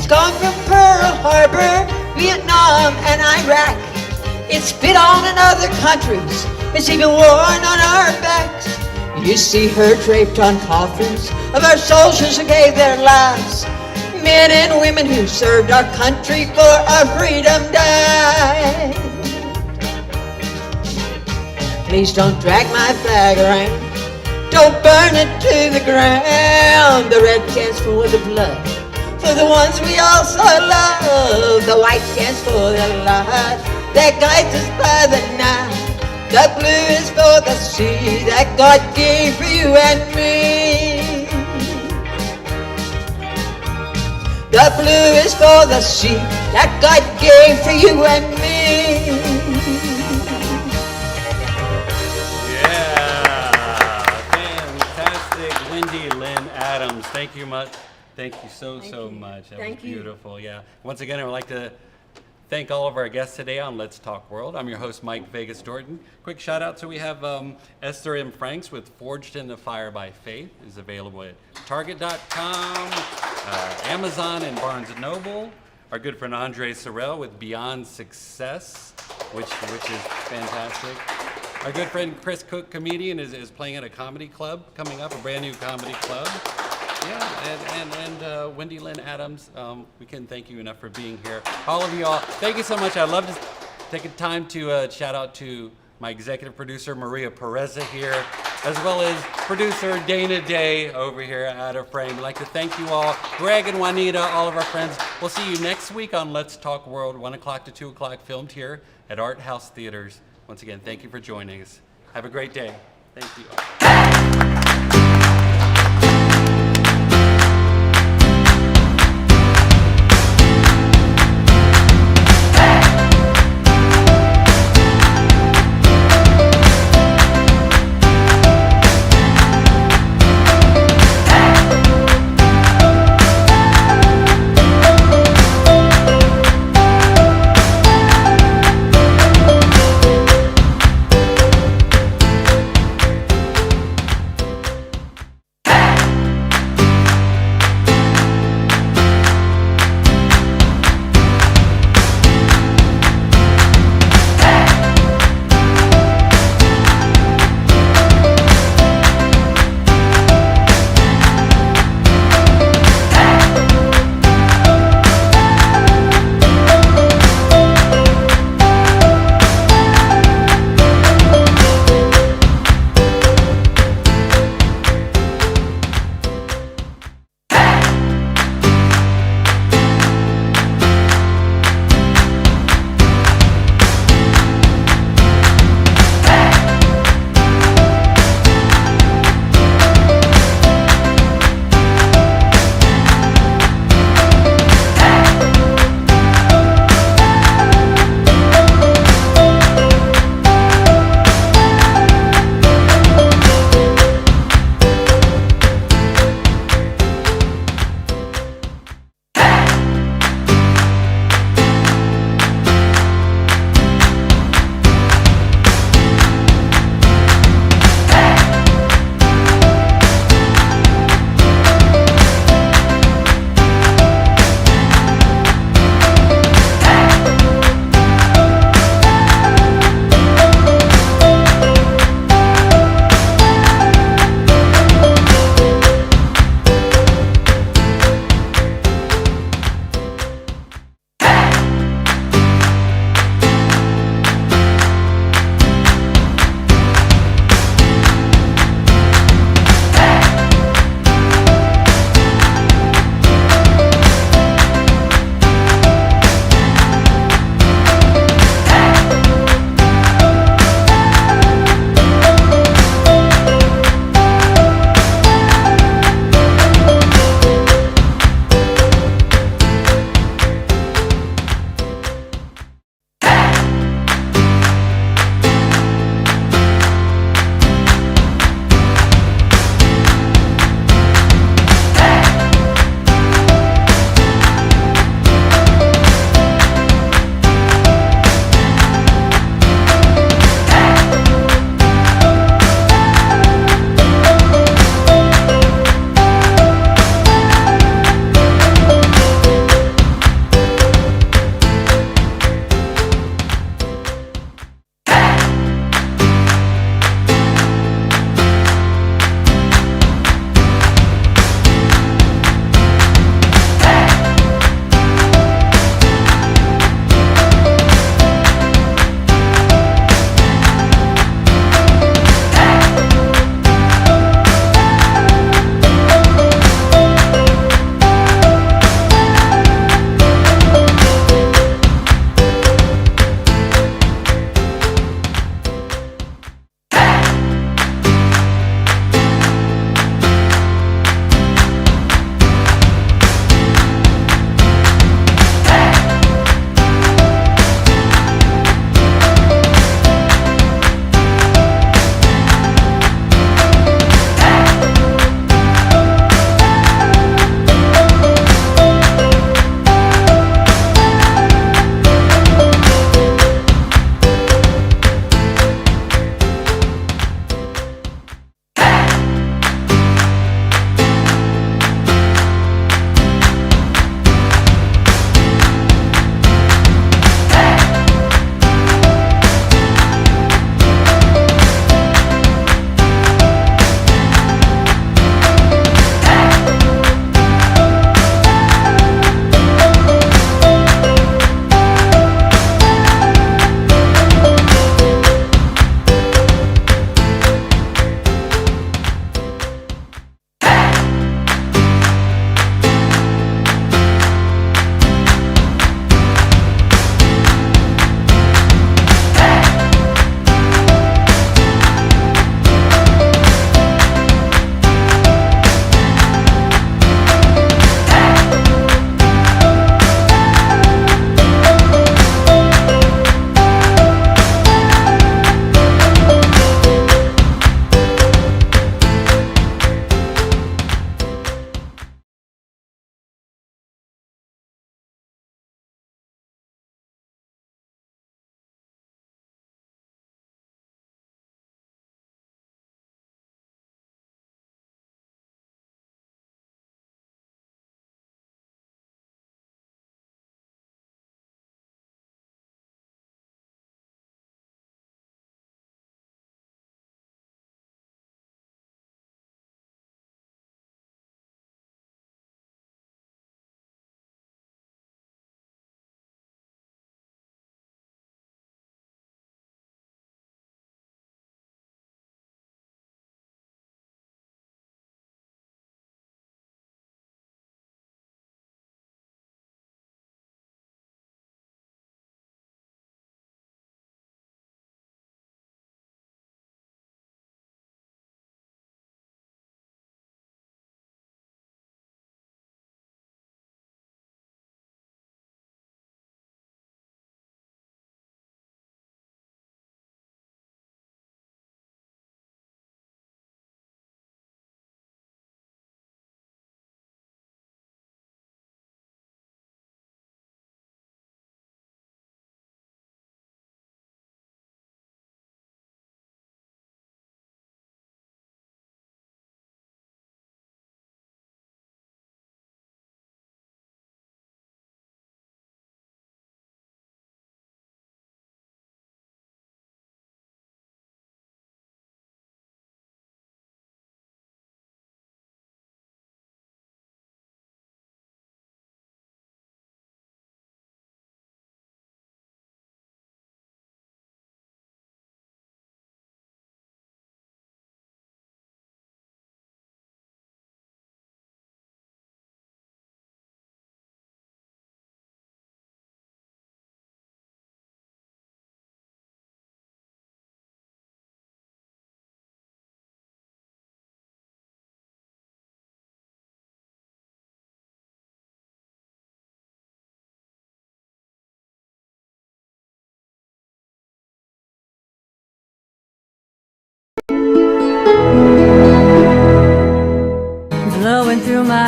Gone from Pearl Harbor, Vietnam, and Iraq. It's spit on in other countries. It's even worn on our backs. You see her draped on coffins of our soldiers who gave their lives. Men and women who served our country for our freedom died. Please don't drag my flag around. Don't burn it to the ground. The red stands for the blood, for the ones we all so love. The white stands for the light that guides us by the night. The blue is for the sea that God gave for you and me. The blue is for the sea that God gave for you and me. Yeah, fantastic. Wendy Lynn Adams, thank you much. Thank you so much. That was beautiful. Yeah. Once again, I would like to thank all of our guests today on Let's Talk World. I'm your host, Mike Vegas Dorton. Quick shout out. So we have Esther M. Franks with Forged in the Fire by Faith. Is available at Target.com, Amazon, and Barnes & Noble. Our good friend Andre Serraile with Beyond Success, which is fantastic. Our good friend Chris Cook, comedian, is playing at a comedy club coming up, a brand new comedy club. Yeah, and Wendy Lynn Adams, we couldn't thank you enough for being here. All of you all, thank you so much. I'd love to take a time to shout out to my executive producer, Maria Pureza here, as well as producer Dana Day over here at Out of Frame. I'd like to thank you all, Greg and Juanita, all of our friends. We'll see you next week on Let's Talk World, 1 o'clock to 2 o'clock, filmed here at Art House Theaters. Once again, thank you for joining us. Have a great day. Thank you.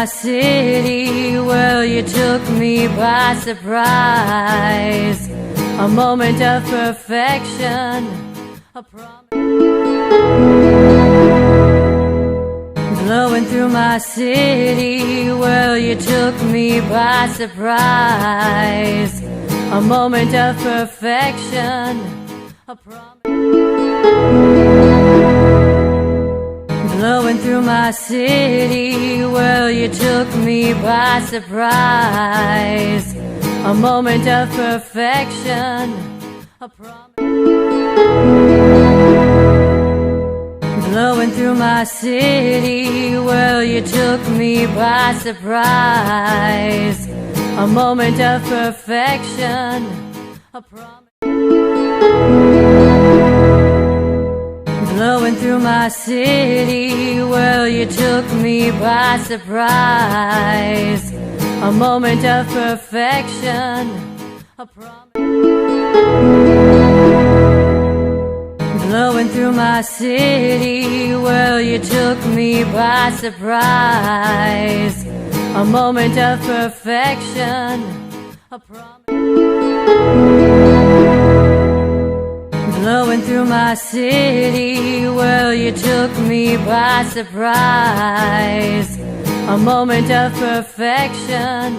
my city, well, you took me by surprise. A moment of perfection, a promise. Blowing through my city, well, you took me by surprise. A moment of perfection, a promise. Blowing through my city, well, you took me by surprise. A moment of perfection, a promise. Blowing through my city, well, you took me by surprise. A moment of perfection, a promise. Blowing through my city, well, you took me by surprise. A moment of perfection, a promise. Blowing through my city, well, you took me by surprise. A moment of perfection, a promise. Blowing through my city, well, you took me by surprise. A moment of perfection.